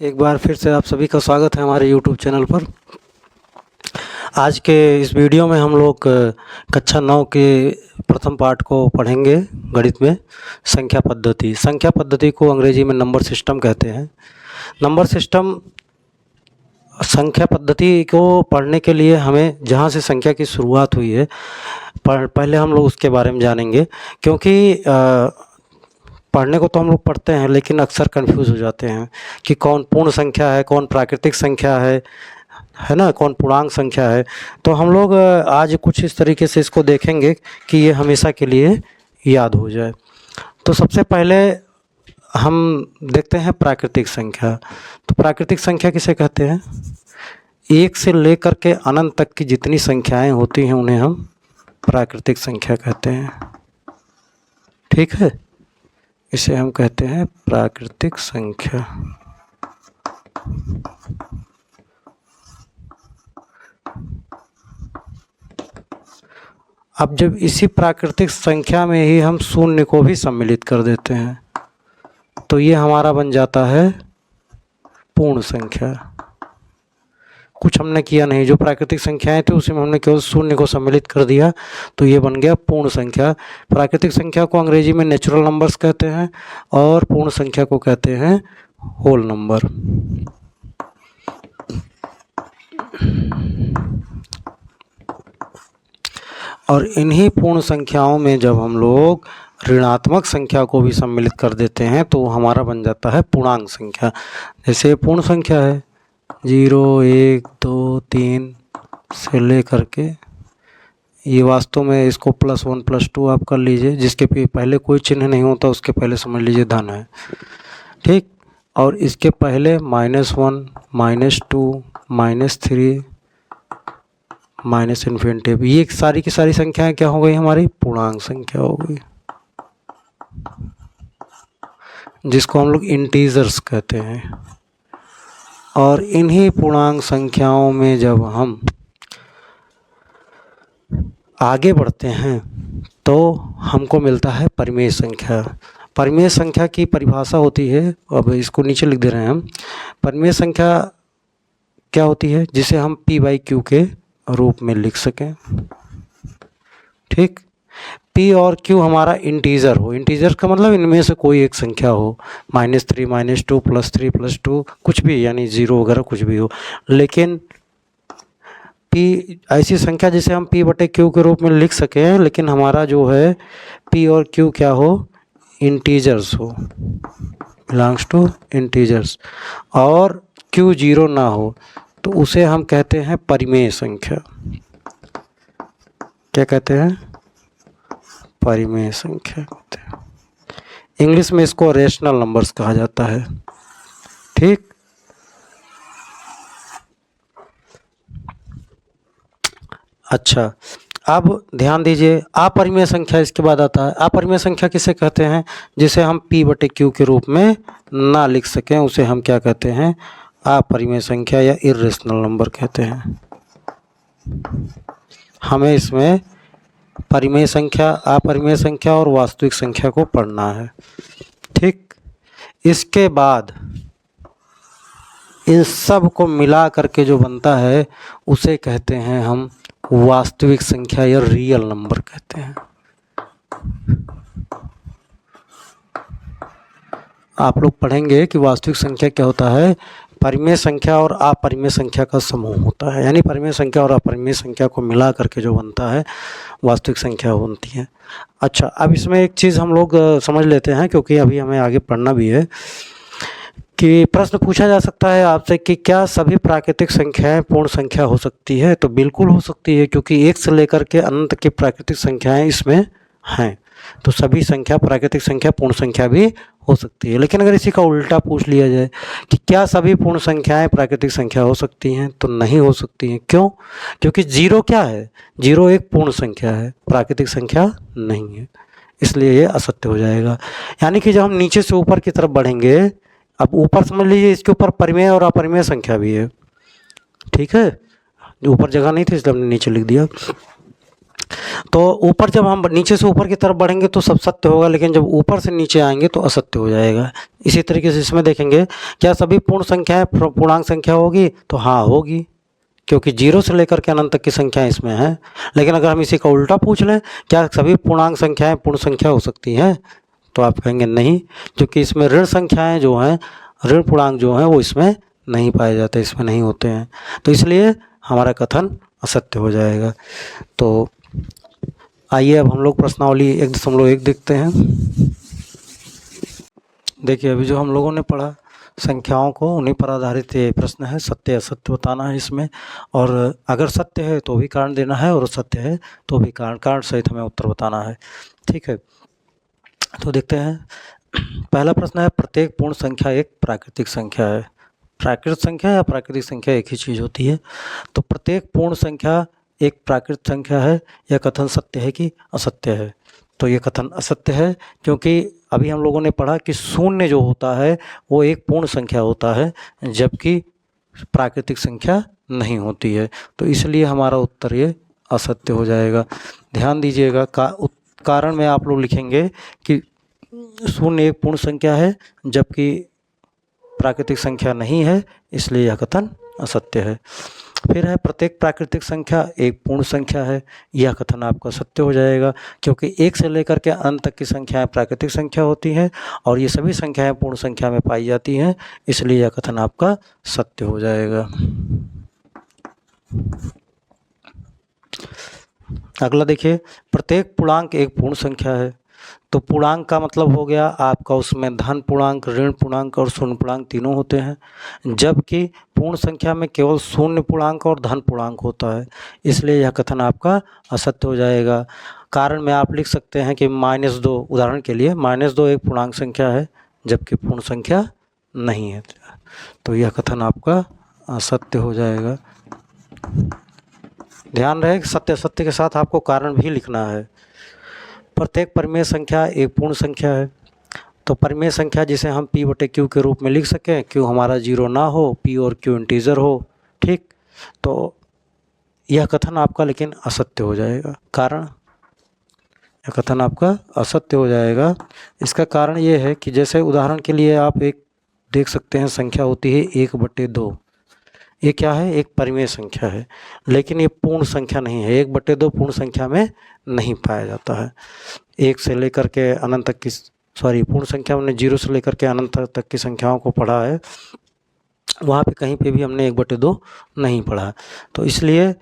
एक बार फिर से आप सभी का स्वागत है हमारे YouTube चैनल पर। आज के इस वीडियो में हम लोग कक्षा 9 के प्रथम पाठ को पढ़ेंगे। गणित में संख्या पद्धति। संख्या पद्धति को अंग्रेजी में नंबर सिस्टम कहते हैं। नंबर सिस्टम संख्या पद्धति को पढ़ने के लिए हमें जहाँ से संख्या की शुरुआत हुई है पहले हम लोग उसके बारे में जानेंगे, क्योंकि पढ़ने को तो हम लोग पढ़ते हैं लेकिन अक्सर कंफ्यूज हो जाते हैं कि कौन पूर्ण संख्या है, कौन प्राकृतिक संख्या है ना, कौन पूर्णांक संख्या है। तो हम लोग आज कुछ इस तरीके से इसको देखेंगे कि ये हमेशा के लिए याद हो जाए। तो सबसे पहले हम देखते हैं प्राकृतिक संख्या। तो प्राकृतिक संख्या किसे कहते हैं? एक से लेकर के अनंत तक की जितनी संख्याएं होती हैं उन्हें हम प्राकृतिक संख्या कहते हैं। ठीक है, इसे हम कहते हैं प्राकृतिक संख्या। अब जब इसी प्राकृतिक संख्या में ही हम शून्य को भी सम्मिलित कर देते हैं तो ये हमारा बन जाता है पूर्ण संख्या। कुछ हमने किया नहीं, जो प्राकृतिक संख्याएं थी उसी में हमने केवल शून्य को सम्मिलित कर दिया तो ये बन गया पूर्ण संख्या। प्राकृतिक संख्या को अंग्रेजी में नेचुरल नंबर्स कहते हैं और पूर्ण संख्या को कहते हैं होल नंबर। और इन्हीं पूर्ण संख्याओं में जब हम लोग ऋणात्मक संख्या को भी सम्मिलित कर देते हैं तो हमारा बन जाता है पूर्णांक संख्या। जैसे पूर्ण संख्या है 0, 1, 2, 3 से लेकर के, ये वास्तव में इसको +1 +2 आप कर लीजिए, जिसके पहले कोई चिन्ह नहीं होता उसके पहले समझ लीजिए धन है। ठीक, और इसके पहले -1, -2, -3, -∞। ये सारी की सारी संख्याएं क्या हो गई? हमारी पूर्णांक संख्या हो गई, जिसको हम लोग इंटीजर्स कहते हैं। और इन्हीं पूर्णांक संख्याओं में जब हम आगे बढ़ते हैं तो हमको मिलता है परिमेय संख्या। परिमेय संख्या की परिभाषा होती है, अब इसको नीचे लिख दे रहे हैं हम। परिमेय संख्या क्या होती है? जिसे हम P/Q के रूप में लिख सकें। ठीक, P और Q हमारा इंटीजर हो। इंटीजर का मतलब इनमें से कोई एक संख्या हो, -3, -2, +3, +2, कुछ भी, यानी 0 वगैरह कुछ भी हो। लेकिन P ऐसी संख्या जिसे हम P/Q के रूप में लिख सकें, लेकिन हमारा जो है P और Q क्या हो? इंटीजर्स हो, बिलोंग्स टू इंटीजर्स, और Q 0 ना हो तो उसे हम कहते हैं परिमेय संख्या। क्या कहते हैं? परिमेय संख्या कहते हैं। इंग्लिश में इसको रेशनल नंबर्स कहा जाता है। ठीक, अच्छा, अब ध्यान दीजिए, अपरिमेय संख्या इसके बाद आता है। अपरिमेय संख्या किसे कहते हैं? जिसे हम P/Q के रूप में ना लिख सकें उसे हम क्या कहते हैं? अपरिमेय संख्या या इर्रेशनल नंबर कहते हैं। हमें इसमें परिमेय संख्या, अपरिमेय संख्या और वास्तविक संख्या को पढ़ना है। ठीक, इसके बाद इन सब को मिला करके जो बनता है उसे कहते हैं हम वास्तविक संख्या या रियल नंबर कहते हैं। आप लोग पढ़ेंगे कि वास्तविक संख्या क्या होता है? परिमेय संख्या और अपरिमेय संख्या का समूह होता है, यानी परिमेय संख्या और अपरिमेय संख्या को मिला करके जो बनता है वास्तविक संख्या बनती है। अच्छा, अब इसमें एक चीज़ हम लोग समझ लेते हैं, क्योंकि अभी हमें आगे पढ़ना भी है, कि प्रश्न पूछा जा सकता है आपसे कि क्या सभी प्राकृतिक संख्याएं पूर्ण संख्या हो सकती है? तो बिल्कुल हो सकती है, क्योंकि 1 से लेकर के अनंत की प्राकृतिक संख्याएं इसमें हैं। तो सभी संख्या प्राकृतिक संख्या पूर्ण संख्या भी हो सकती है। लेकिन अगर इसी का उल्टा पूछ लिया जाए कि क्या सभी पूर्ण संख्याएं प्राकृतिक संख्या हो सकती हैं, तो नहीं हो सकती हैं। क्यों? क्योंकि 0 क्या है? 0 एक पूर्ण संख्या है, प्राकृतिक संख्या नहीं है, इसलिए ये असत्य हो जाएगा। यानी कि जब हम नीचे से ऊपर की तरफ बढ़ेंगे, अब ऊपर समझ लीजिए इसके ऊपर परिमेय और अपरिमेय संख्या भी है। ठीक है, ऊपर जगह नहीं थी इसलिए हमने नीचे लिख दिया। तो ऊपर जब हम नीचे से ऊपर की तरफ बढ़ेंगे तो सब सत्य होगा, लेकिन जब ऊपर से नीचे आएंगे तो असत्य हो जाएगा। इसी तरीके से इसमें देखेंगे, क्या सभी पूर्ण संख्याएं पूर्णांक संख्या होगी, तो हाँ होगी, क्योंकि 0 से लेकर के अनंत तक की संख्याएं इसमें हैं। लेकिन अगर हम इसी का उल्टा पूछ लें, क्या सभी पूर्णांक संख्याएं पूर्ण संख्या हो सकती हैं, तो आप कहेंगे नहीं, क्योंकि इसमें ऋण संख्याएं जो हैं, ऋण पूर्णांक जो हैं वो इसमें नहीं पाए जाते, इसमें नहीं होते हैं। तो इसलिए हमारा कथन असत्य हो जाएगा। तो आइए अब हम लोग प्रश्नावली 1.1 देखते हैं। देखिए, अभी जो हम लोगों ने पढ़ा संख्याओं को, उन्हीं पर आधारित ये प्रश्न है। सत्य असत्य बताना है इसमें, और अगर सत्य है तो भी कारण देना है, और असत्य है तो भी कारण सहित हमें उत्तर बताना है। ठीक है, तो देखते हैं। पहला प्रश्न है, प्रत्येक पूर्ण संख्या एक प्राकृतिक संख्या है। प्राकृतिक संख्या या प्राकृतिक संख्या एक ही चीज़ होती है। तो प्रत्येक पूर्ण संख्या एक प्राकृतिक संख्या है, यह कथन सत्य है कि असत्य है? तो ये कथन असत्य है, क्योंकि अभी हम लोगों ने पढ़ा कि शून्य जो होता है वो एक पूर्ण संख्या होता है, जबकि प्राकृतिक संख्या नहीं होती है। तो इसलिए हमारा उत्तर ये असत्य हो जाएगा। ध्यान दीजिएगा, कारण में आप लोग लिखेंगे कि शून्य एक पूर्ण संख्या है जबकि प्राकृतिक संख्या नहीं है, इसलिए यह कथन असत्य है। फिर है, प्रत्येक प्राकृतिक संख्या एक पूर्ण संख्या है। यह कथन आपका सत्य हो जाएगा, क्योंकि 1 से लेकर के अनंत तक की संख्याएं प्राकृतिक संख्या होती हैं और ये सभी संख्याएं पूर्ण संख्या में पाई जाती हैं, इसलिए यह कथन आपका सत्य हो जाएगा। अगला देखिए, प्रत्येक पूर्णांक एक पूर्ण संख्या है। तो पूर्णांक का मतलब हो गया आपका, उसमें धन पूर्णांक, ऋण पूर्णांक और शून्य पूर्णांक तीनों होते हैं, जबकि पूर्ण संख्या में केवल शून्य पूर्णांक और धन पूर्णांक होता है, इसलिए यह कथन आपका असत्य हो जाएगा। कारण में आप लिख सकते हैं कि -2, उदाहरण के लिए -2 एक पूर्णांक संख्या है जबकि पूर्ण संख्या नहीं है, तो यह कथन आपका असत्य हो जाएगा। ध्यान रहे, सत्य सत्य के साथ आपको कारण भी लिखना है। प्रत्येक परिमेय संख्या एक पूर्ण संख्या है। तो परिमेय संख्या जिसे हम p/q के रूप में लिख सकें, q हमारा 0 ना हो, p और q इंटीजर हो। ठीक, तो यह कथन आपका लेकिन असत्य हो जाएगा। कारण, यह कथन आपका असत्य हो जाएगा। इसका कारण ये है कि जैसे उदाहरण के लिए आप एक देख सकते हैं, संख्या होती है 1/2। ये क्या है? एक परिमेय संख्या है, लेकिन ये पूर्ण संख्या नहीं है। 1/2 पूर्ण संख्या में नहीं पाया जाता है। 1 से लेकर के अनंत तक की, पूर्ण संख्या हमने 0 से लेकर के अनंत तक की संख्याओं को पढ़ा है, वहाँ पे कहीं पे भी हमने 1/2 नहीं पढ़ा। तो इसलिए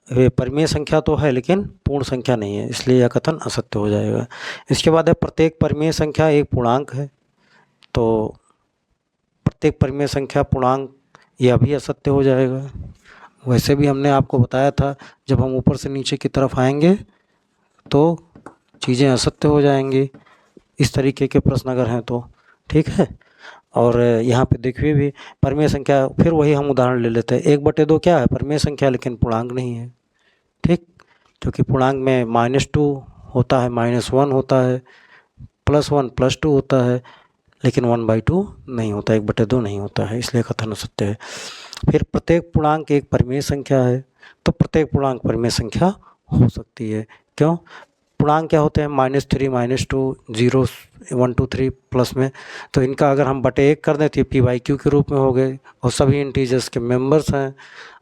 परिमेय संख्या तो है लेकिन पूर्ण संख्या नहीं है, इसलिए यह कथन असत्य हो जाएगा। इसके बाद है, प्रत्येक परिमेय संख्या एक पूर्णांक है। तो प्रत्येक परिमेय संख्या पूर्णांक, यह भी असत्य हो जाएगा। वैसे भी हमने आपको बताया था, जब हम ऊपर से नीचे की तरफ आएंगे तो चीज़ें असत्य हो जाएंगी, इस तरीके के प्रश्न अगर हैं तो। ठीक है, और यहाँ पे देखिए भी परिमेय संख्या, फिर वही हम उदाहरण ले लेते हैं। 1/2 क्या है? परिमेय संख्या, लेकिन पूर्णांक नहीं है। ठीक, क्योंकि पूर्णांक में -2 होता है, -1 होता है, +1 +2 होता है, लेकिन 1/2 नहीं होता, 1/2 नहीं होता है, इसलिए कथन असत्य है। फिर प्रत्येक पूर्णांक एक परिमेय संख्या है। तो प्रत्येक पूर्णांक परिमेय संख्या हो सकती है। क्यों? पूर्णांक क्या होते हैं? -3, -2, 0, 1, 2, 3 प्लस में। तो इनका अगर हम बटे 1 कर दें तो p/q के रूप में हो गए, और सभी इंटीजर्स के मेंबर्स हैं,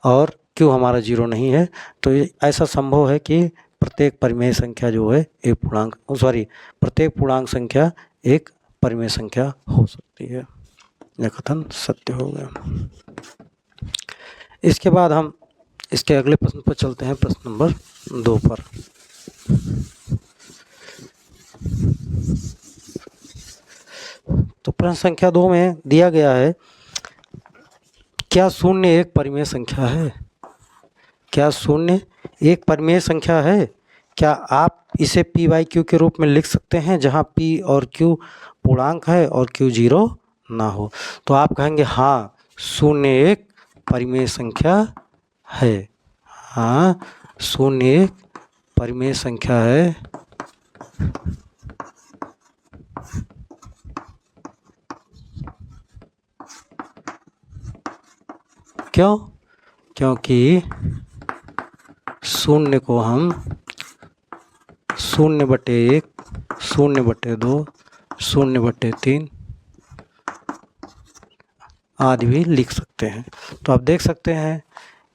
और q हमारा 0 नहीं है। तो ये ऐसा संभव है कि प्रत्येक परिमेय संख्या जो है एक पूर्णांक, प्रत्येक पूर्णांक संख्या एक परिमेय संख्या हो सकती है। यह कथन सत्य हो गया। इसके बाद हम इसके अगले प्रश्न पर चलते हैं, प्रश्न नंबर 2 पर। तो प्रश्न संख्या 2 में दिया गया है, क्या शून्य एक परिमेय संख्या है? क्या शून्य एक परिमेय संख्या है? क्या आप इसे p/q के रूप में लिख सकते हैं, जहां p और q पूर्णांक है और q 0 ना हो? तो आप कहेंगे हाँ, शून्य एक परिमेय संख्या है। हाँ, शून्य एक परिमेय संख्या है। क्यों? क्योंकि शून्य को हम 0/1, 0/2, 0/3 आदि भी लिख सकते हैं। तो आप देख सकते हैं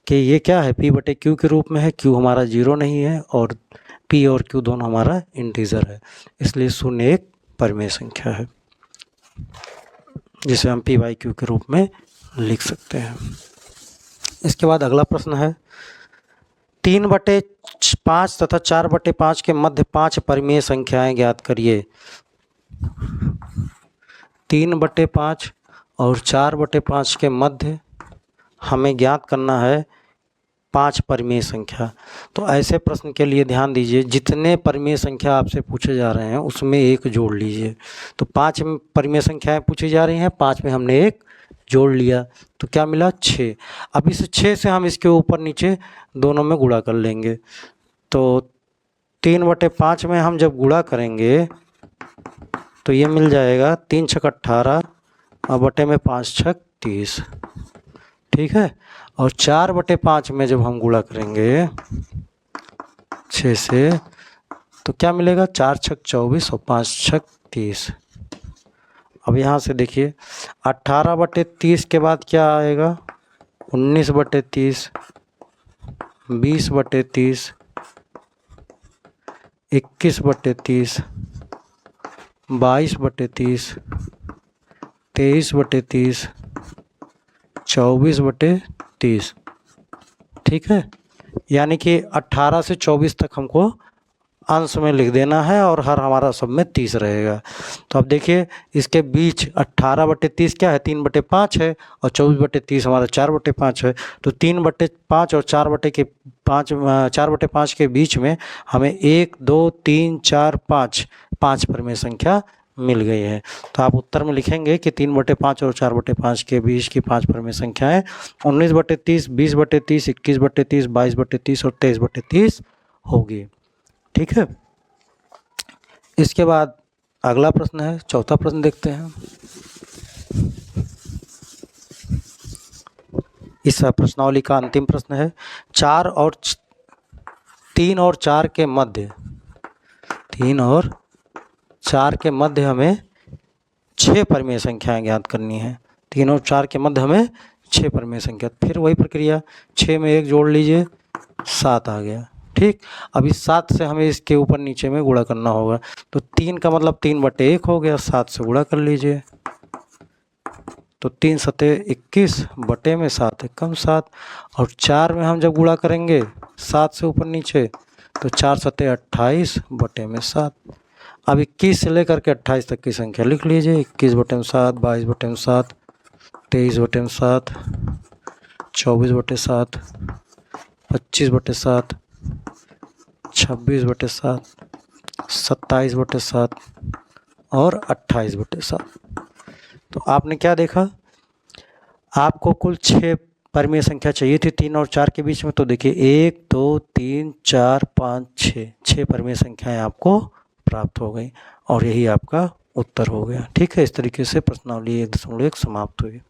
कि ये क्या है, P/Q के रूप में है। Q हमारा 0 नहीं है और P और Q दोनों हमारा इंटीजर है, इसलिए 0 एक परिमेय संख्या है जिसे हम P/Q के रूप में लिख सकते हैं। इसके बाद अगला प्रश्न है 3/5 तथा 4/5 के मध्य 5 परिमेय संख्याएं ज्ञात करिए। 3/5 और 4/5 के मध्य हमें ज्ञात करना है 5 परिमेय संख्या। तो ऐसे प्रश्न के लिए ध्यान दीजिए, जितने परिमेय संख्या आपसे पूछे जा रहे हैं उसमें एक जोड़ लीजिए। तो 5 परिमेय संख्याएं पूछी जा रही हैं, 5 में हमने एक जोड़ लिया तो क्या मिला 6। अब इस 6 से हम इसके ऊपर नीचे दोनों में गुणा कर लेंगे। तो 3/5 में हम जब गुणा करेंगे तो ये मिल जाएगा 3 छक 18 और बटे में 5 छक 30, ठीक है। और 4/5 में जब हम गुणा करेंगे 6 से तो क्या मिलेगा 4 छक 24 और 5 छक 30। अब यहाँ से देखिए 18/30 के बाद क्या आएगा 19/30, 20/30, 21/30, 22/30, 23/30, 24/30, ठीक है। यानी कि 18 से 24 तक हमको अंश में लिख देना है और हर हमारा सब में 30 रहेगा। तो अब देखिए इसके बीच 18/30 क्या है 3/5 है और 24/30 हमारा 4/5 है। तो 3/5 और 4/5 के बीच में हमें 1 2 3 4 5 परिमेय संख्या मिल गई है। तो आप उत्तर में लिखेंगे कि 3/5 और 4/5 के बीच की 5 परिमेय संख्याएं 19/30, 20/30, 21/30, 22/30 और 23/30 होगी, ठीक है। इसके बाद अगला प्रश्न है, चौथा प्रश्न देखते हैं। इस प्रश्नावली का अंतिम प्रश्न है 3 और 4 के मध्य, 3 और 4 के मध्य हमें 6 परिमेय संख्याएं ज्ञात करनी है। 3 और 4 के मध्य हमें 6 परिमेय संख्या, फिर वही प्रक्रिया 6 में 1 जोड़ लीजिए 7 आ गया, ठीक। अब इस 7 से हमें इसके ऊपर नीचे में गुणा करना होगा। तो 3 का मतलब 3/1 हो गया, 7 से गुणा कर लीजिए। तो 3 सते 21 बटे में 7 एकम 7 और 4 में हम जब गुणा करेंगे 7 से ऊपर नीचे तो 4 सते 28 बटे में 7। अब 21 से लेकर के 28 तक की संख्या लिख लीजिए। 21/7, 22/7, 23/7, 24/7, 25/7, 26/7, 27/7 और 28/7। तो आपने क्या देखा, आपको कुल 6 परिमेय संख्या चाहिए थी 3 और 4 के बीच में। तो देखिए 1 2 3 4 5 6 परिमेय संख्याएं आपको प्राप्त हो गई और यही आपका उत्तर हो गया, ठीक है। इस तरीके से प्रश्नावली 1.1 समाप्त हुई।